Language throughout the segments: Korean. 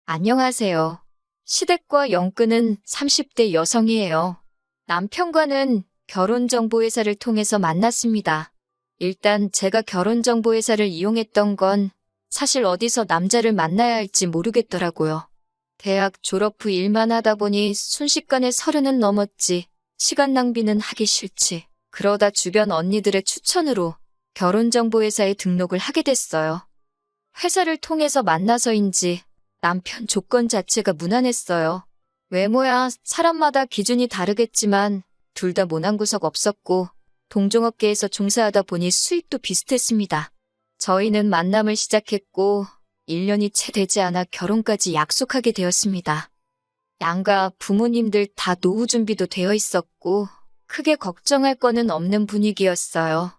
안녕하세요. 시댁과 영근은 30대 여성이에요. 남편과는 결혼정보회사를 통해서 만났습니다. 일단 제가 결혼정보회사를 이용했던 건 사실 어디서 남자를 만나야 할지 모르겠더라고요. 대학 졸업 후 일만 하다 보니 순식간에 30은 넘었지. 시간 낭비는 하기 싫지. 그러다 주변 언니들의 추천으로 결혼정보회사에 등록을 하게 됐어요. 회사를 통해서 만나서인지 남편 조건 자체가 무난했어요. 외모야 사람마다 기준이 다르겠지만 둘 다 모난 구석 없었고 동종업계에서 종사하다 보니 수입도 비슷했습니다. 저희는 만남을 시작했고 1년이 채 되지 않아 결혼까지 약속하게 되었습니다. 양가 부모님들 다 노후 준비도 되어 있었고 크게 걱정할 거는 없는 분위기였어요.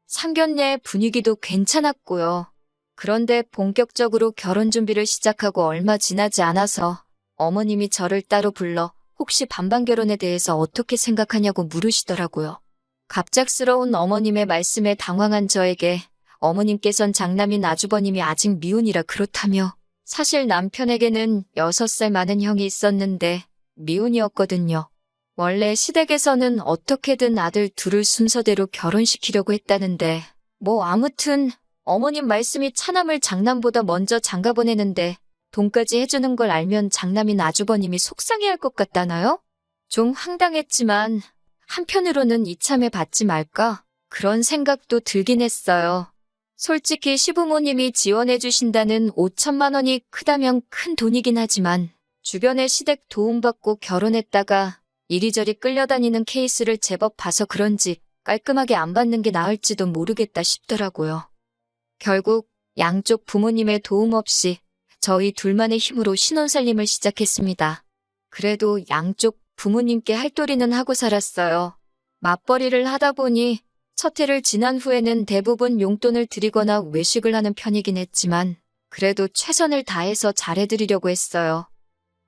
상견례 분위기도 괜찮았고요. 그런데 본격적으로 결혼 준비를 시작하고 얼마 지나지 않아서 어머님이 저를 따로 불러 혹시 반반 결혼에 대해서 어떻게 생각하냐고 물으시더라고요. 갑작스러운 어머님의 말씀에 당황한 저에게 어머님께선 장남인 아주버님이 아직 미혼이라 그렇다며 사실 남편에게는 6살 많은 형이 있었는데 미혼이었거든요. 원래 시댁에서는 어떻게든 아들 둘을 순서대로 결혼시키려고 했다는데 아무튼 어머님 말씀이 차남을 장남보다 먼저 장가 보내는데 돈까지 해주는 걸 알면 장남인 아주버님이 속상해할 것 같다나요? 좀 황당했지만 한편으로는 이참에 받지 말까? 그런 생각도 들긴 했어요. 솔직히 시부모님이 지원해 주신다는 5천만 원이 크다면 큰 돈이긴 하지만 주변에 시댁 도움받고 결혼했다가 이리저리 끌려다니는 케이스를 제법 봐서 그런지 깔끔하게 안 받는 게 나을지도 모르겠다 싶더라고요. 결국 양쪽 부모님의 도움 없이 저희 둘만의 힘으로 신혼살림을 시작했습니다. 그래도 양쪽 부모님께 할도리는 하고 살았어요. 맞벌이를 하다 보니 첫 해를 지난 후에는 대부분 용돈을 드리거나 외식을 하는 편이긴 했지만 그래도 최선을 다해서 잘해드리려고 했어요.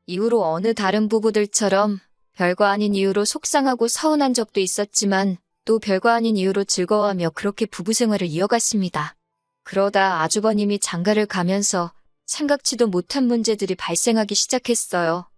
이후로 어느 다른 부부들처럼 별거 아닌 이유로 속상하고 서운한 적도 있었지만 또 별거 아닌 이유로 즐거워하며 그렇게 부부 생활을 이어갔습니다. 그러다 아주버님이 장가를 가면서 생각지도 못한 문제들이 발생하기 시작했어요.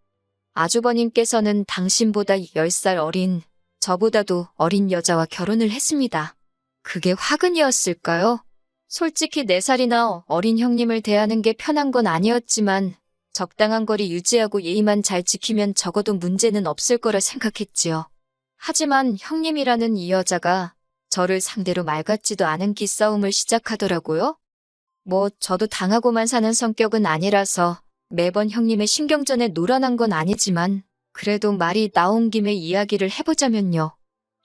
아주버님께서는 당신보다 10살 어린, 저보다도 어린 여자와 결혼을 했습니다. 그게 화근이었을까요? 솔직히 4살이나 어린 형님을 대하는 게 편한 건 아니었지만 적당한 거리 유지하고 예의만 잘 지키면 적어도 문제는 없을 거라 생각했지요. 하지만 형님이라는 이 여자가 저를 상대로 말 같지도 않은 기싸움을 시작하더라고요. 저도 당하고만 사는 성격은 아니라서 매번 형님의 신경전에 놀아난 건 아니지만 그래도 말이 나온 김에 이야기를 해보자면요.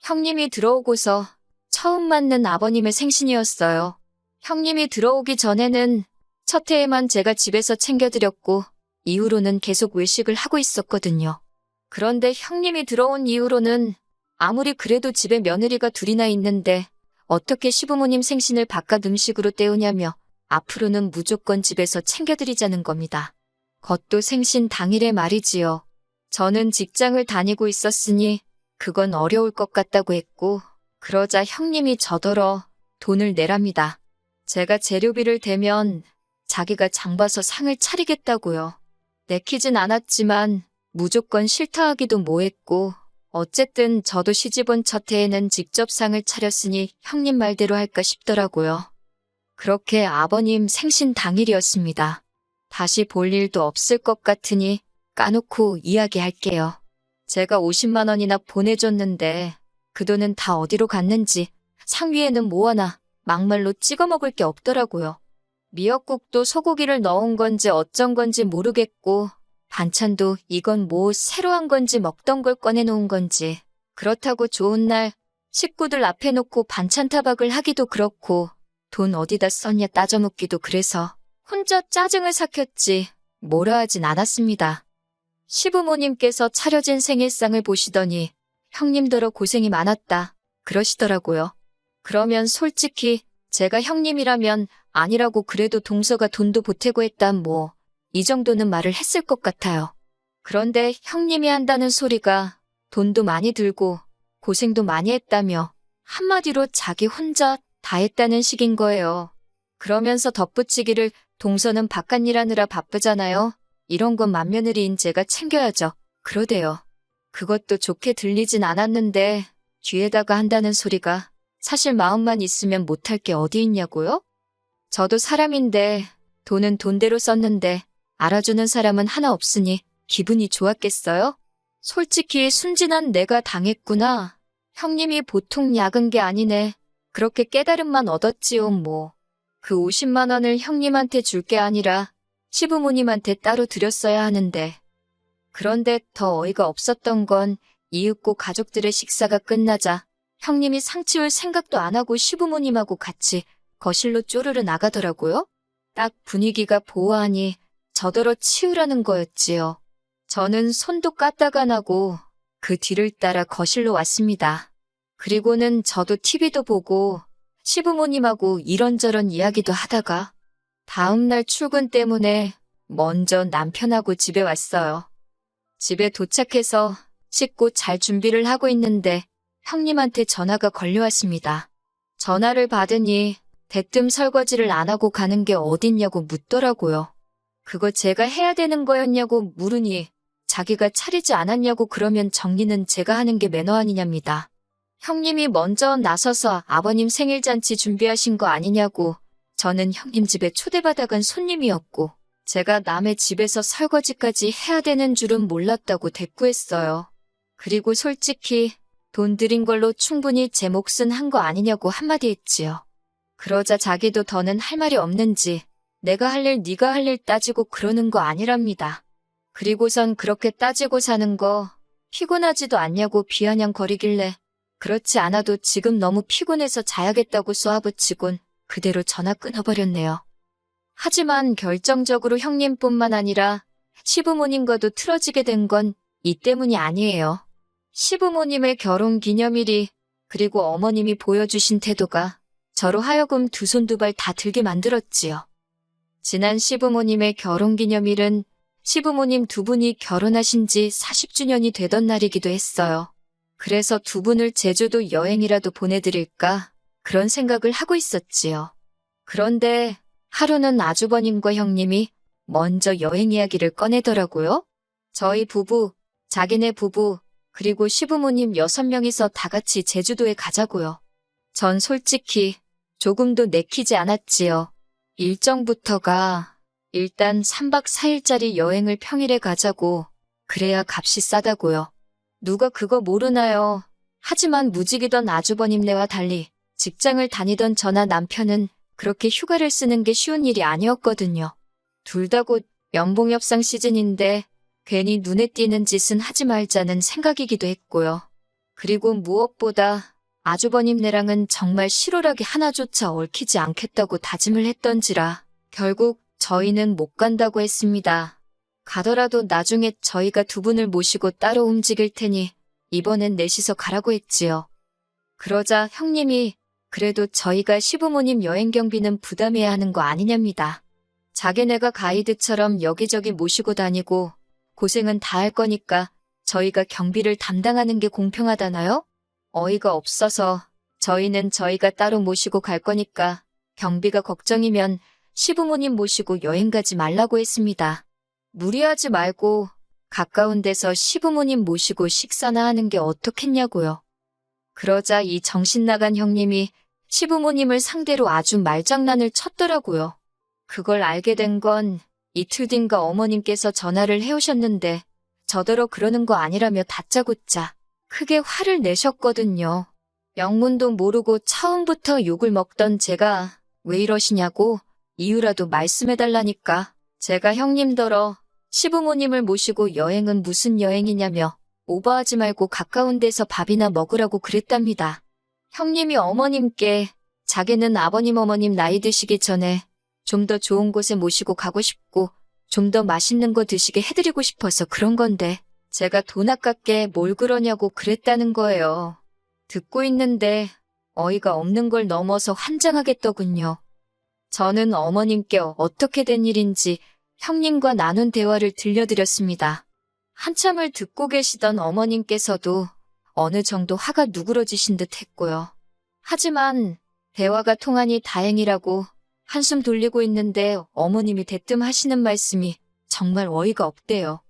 형님이 들어오고서 처음 맞는 아버님의 생신이었어요. 형님이 들어오기 전에는 첫 해에만 제가 집에서 챙겨드렸고 이후로는 계속 외식을 하고 있었거든요. 그런데 형님이 들어온 이후로는 아무리 그래도 집에 며느리가 둘이나 있는데 어떻게 시부모님 생신을 바깥 음식으로 때우냐며 앞으로는 무조건 집에서 챙겨드리자는 겁니다. 그것도 생신 당일에 말이지요. 저는 직장을 다니고 있었으니 그건 어려울 것 같다고 했고 그러자 형님이 저더러 돈을 내랍니다. 제가 재료비를 대면 자기가 장 봐서 상을 차리겠다고요. 내키진 않았지만 무조건 싫다 하기도 뭐했고 어쨌든 저도 시집온 첫 해에는 직접 상을 차렸으니 형님 말대로 할까 싶더라고요. 그렇게 아버님 생신 당일이었습니다. 다시 볼 일도 없을 것 같으니 까놓고 이야기할게요. 제가 50만 원이나 보내줬는데 그 돈은 다 어디로 갔는지 상위에는 뭐하나 막말로 찍어 먹을 게 없더라고요. 미역국도 소고기를 넣은 건지 어쩐 건지 모르겠고 반찬도 이건 새로 한 건지 먹던 걸 꺼내놓은 건지 그렇다고 좋은 날 식구들 앞에 놓고 반찬 타박을 하기도 그렇고 돈 어디다 썼냐 따져 묻기도 그래서 혼자 짜증을 삭혔지 뭐라 하진 않았습니다. 시부모님께서 차려진 생일상을 보시더니 형님더러 고생이 많았다 그러시더라고요. 그러면 솔직히 제가 형님이라면 아니라고 그래도 동서가 돈도 보태고 했다 이 정도는 말을 했을 것 같아요. 그런데 형님이 한다는 소리가 돈도 많이 들고 고생도 많이 했다며 한마디로 자기 혼자 다 했다는 식인 거예요. 그러면서 덧붙이기를 동서는 바깥일 하느라 바쁘잖아요. 이런 건 맏며느리인 제가 챙겨야죠. 그러대요. 그것도 좋게 들리진 않았는데 뒤에다가 한다는 소리가 사실 마음만 있으면 못할 게 어디 있냐고요? 저도 사람인데 돈은 돈대로 썼는데 알아주는 사람은 하나 없으니 기분이 좋았겠어요? 솔직히 순진한 내가 당했구나. 형님이 보통 약은 게 아니네. 그렇게 깨달음만 얻었지요, 뭐. 그 50만 원을 형님한테 줄 게 아니라 시부모님한테 따로 드렸어야 하는데. 그런데 더 어이가 없었던 건 이윽고 가족들의 식사가 끝나자 형님이 상 치울 생각도 안 하고 시부모님하고 같이 거실로 쪼르르 나가더라고요. 딱 분위기가 보아하니 저더러 치우라는 거였지요. 저는 손도 까딱 안 하고 그 뒤를 따라 거실로 왔습니다. 그리고는 저도 TV도 보고 시부모님하고 이런저런 이야기도 하다가 다음날 출근 때문에 먼저 남편하고 집에 왔어요. 집에 도착해서 씻고 잘 준비를 하고 있는데 형님한테 전화가 걸려왔습니다. 전화를 받으니 대뜸 설거지를 안 하고 가는 게 어딨냐고 묻더라고요. 그거 제가 해야 되는 거였냐고 물으니 자기가 차리지 않았냐고 그러면 정리는 제가 하는 게 매너 아니냐입니다. 형님이 먼저 나서서 아버님 생일잔치 준비하신 거 아니냐고. 저는 형님 집에 초대받아간 손님이었고 제가 남의 집에서 설거지까지 해야 되는 줄은 몰랐다고 대꾸했어요. 그리고 솔직히 돈 들인 걸로 충분히 제 몫은 한 거 아니냐고 한마디 했지요. 그러자 자기도 더는 할 말이 없는지 내가 할 일 네가 할 일 따지고 그러는 거 아니랍니다. 그리고선 그렇게 따지고 사는 거 피곤하지도 않냐고 비아냥거리길래 그렇지 않아도 지금 너무 피곤해서 자야겠다고 쏘아붙이곤 그대로 전화 끊어버렸네요. 하지만 결정적으로 형님뿐만 아니라 시부모님과도 틀어지게 된 건 이 때문이 아니에요. 시부모님의 결혼기념일이 그리고 어머님이 보여주신 태도가 저로 하여금 두 손 두 발 다 들게 만들었지요. 지난 시부모님의 결혼기념일은 시부모님 두 분이 결혼하신 지 40주년이 되던 날이기도 했어요. 그래서 두 분을 제주도 여행이라도 보내드릴까 그런 생각을 하고 있었지요. 그런데 하루는 아주버님과 형님이 먼저 여행 이야기를 꺼내더라고요. 저희 부부, 자기네 부부, 그리고 시부모님 6명이서 다 같이 제주도에 가자고요. 전 솔직히 조금도 내키지 않았지요. 일정부터가 일단 3박 4일짜리 여행을 평일에 가자고. 그래야 값이 싸다고요. 누가 그거 모르나요? 하지만 무직이던 아주버님네와 달리 직장을 다니던 저나 남편은 그렇게 휴가를 쓰는 게 쉬운 일이 아니었거든요. 둘 다 곧 연봉 협상 시즌인데 괜히 눈에 띄는 짓은 하지 말자는 생각이기도 했고요. 그리고 무엇보다 아주버님네랑은 정말 실오라기 하나조차 얽히지 않겠다고 다짐을 했던지라 결국 저희는 못 간다고 했습니다. 가더라도 나중에 저희가 두 분을 모시고 따로 움직일 테니 이번엔 넷이서 가라고 했지요. 그러자 형님이 그래도 저희가 시부모님 여행 경비는 부담해야 하는 거 아니냐입니다. 자기네가 가이드처럼 여기저기 모시고 다니고 고생은 다 할 거니까 저희가 경비를 담당하는 게 공평하다나요? 어이가 없어서 저희는 저희가 따로 모시고 갈 거니까 경비가 걱정이면 시부모님 모시고 여행 가지 말라고 했습니다. 무리하지 말고 가까운 데서 시부모님 모시고 식사나 하는 게 어떻겠냐고요. 그러자 이 정신 나간 형님이 시부모님을 상대로 아주 말장난을 쳤더라고요. 그걸 알게 된 건 이틀 뒤인가 어머님께서 전화를 해오셨는데 저더러 그러는 거 아니라며 다짜고짜 크게 화를 내셨거든요. 영문도 모르고 처음부터 욕을 먹던 제가 왜 이러시냐고 이유라도 말씀해달라니까 제가 형님더러 시부모님을 모시고 여행은 무슨 여행이냐며 오버하지 말고 가까운 데서 밥이나 먹으라고 그랬답니다. 형님이 어머님께 자기는 아버님 어머님 나이 드시기 전에 좀 더 좋은 곳에 모시고 가고 싶고 좀 더 맛있는 거 드시게 해드리고 싶어서 그런 건데 제가 돈 아깝게 뭘 그러냐고 그랬다는 거예요. 듣고 있는데 어이가 없는 걸 넘어서 환장하겠더군요. 저는 어머님께 어떻게 된 일인지 형님과 나눈 대화를 들려드렸습니다. 한참을 듣고 계시던 어머님께서도 어느 정도 화가 누그러지신 듯 했고요. 하지만 대화가 통하니 다행이라고 한숨 돌리고 있는데 어머님이 대뜸 하시는 말씀이 정말 어이가 없대요.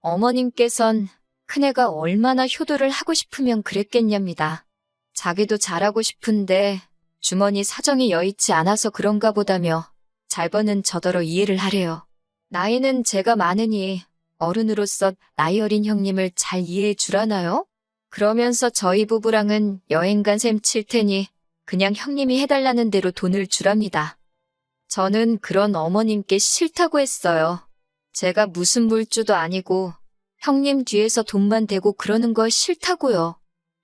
어머님께선 큰애가 얼마나 효도를 하고 싶으면 그랬겠냐입니다. 자기도 잘하고 싶은데 주머니 사정이 여의치 않아서 그런가 보다며 잘 버는 저더러 이해를 하래요. 나이는 제가 많으니 어른으로서 나이 어린 형님을 잘 이해해 주라나요? 그러면서 저희 부부랑은 여행 간 셈 칠 테니 그냥 형님이 해달라는 대로 돈을 주랍니다. 저는 그런 어머님께 싫다고 했어요. 제가 무슨 물주도 아니고 형님 뒤에서 돈만 대고 그러는 거 싫다고요.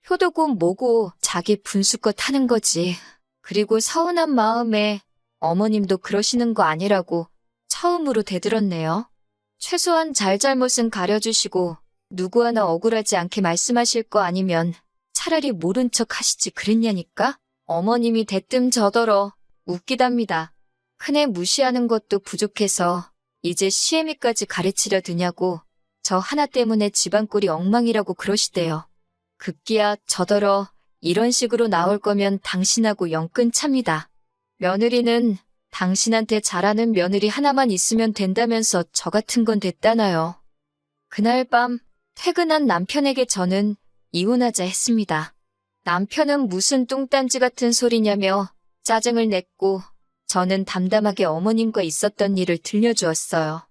효도고 뭐고 자기 분수껏 하는 거지. 그리고 서운한 마음에 어머님도 그러시는 거 아니라고 처음으로 대들었네요. 최소한 잘잘못은 가려주시고 누구 하나 억울하지 않게 말씀하실 거 아니면 차라리 모른 척 하시지 그랬냐니까? 어머님이 대뜸 저더러 웃기답니다. 큰애 무시하는 것도 부족해서 이제 시애미까지 가르치려 드냐고 저 하나 때문에 집안 꼴이 엉망이라고 그러시대요. 급기야 저더러 이런 식으로 나올 거면 당신하고 영 끊찹니다. 며느리는 당신한테 잘하는 며느리 하나만 있으면 된다면서 저 같은 건 됐다나요. 그날 밤 퇴근한 남편에게 저는 이혼하자 했습니다. 남편은 무슨 뚱딴지 같은 소리냐며 짜증을 냈고 저는 담담하게 어머님과 있었던 일을 들려주었어요.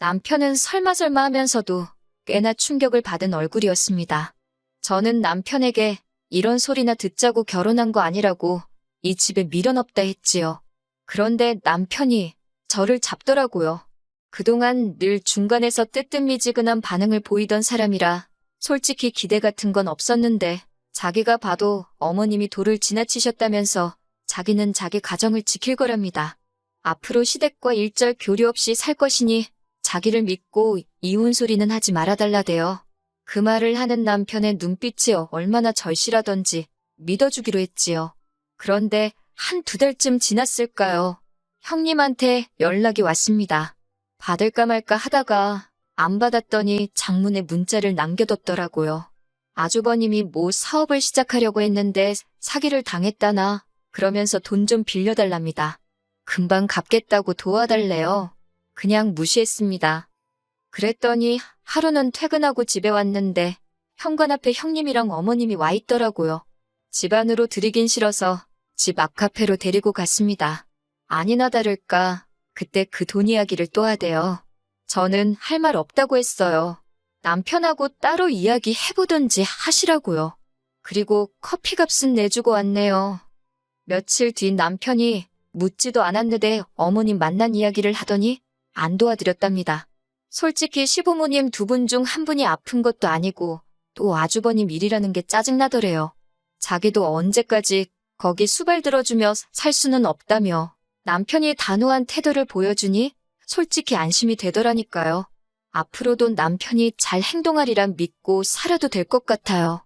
남편은 설마 하면서도 꽤나 충격을 받은 얼굴이었습니다. 저는 남편에게 이런 소리나 듣자고 결혼한 거 아니라고 이 집에 미련 없다 했지요. 그런데 남편이 저를 잡더라고요. 그동안 늘 중간에서 뜨뜻미지근한 반응을 보이던 사람이라 솔직히 기대 같은 건 없었는데 자기가 봐도 어머님이 도를 지나치셨다면서 자기는 자기 가정을 지킬 거랍니다. 앞으로 시댁과 일절 교류 없이 살 것이니 자기를 믿고 이혼 소리는 하지 말아달라대요. 그 말을 하는 남편의 눈빛이 얼마나 절실하던지 믿어주기로 했지요. 그런데 한두 달쯤 지났을까요? 형님한테 연락이 왔습니다. 받을까 말까 하다가 안 받았더니 장문에 문자를 남겨뒀더라고요. 아주버님이 뭐 사업을 시작하려고 했는데 사기를 당했다나 그러면서 돈 좀 빌려달랍니다. 금방 갚겠다고 도와달래요. 그냥 무시했습니다. 그랬더니 하루는 퇴근하고 집에 왔는데 현관 앞에 형님이랑 어머님이 와 있더라고요. 집 안으로 들이긴 싫어서 집 앞카페로 데리고 갔습니다. 아니나 다를까 그때 그 돈 이야기를 또 하대요. 저는 할 말 없다고 했어요. 남편하고 따로 이야기해보든지 하시라고요. 그리고 커피값은 내주고 왔네요. 며칠 뒤 남편이 묻지도 않았는데 어머님 만난 이야기를 하더니 안 도와드렸답니다. 솔직히 시부모님 두 분 중 한 분이 아픈 것도 아니고 또 아주버님 일이라는 게 짜증나더래요. 자기도 언제까지 거기 수발 들어주며 살 수는 없다며 남편이 단호한 태도를 보여주니 솔직히 안심이 되더라니까요. 앞으로도 남편이 잘 행동하리란 믿고 살아도 될 것 같아요.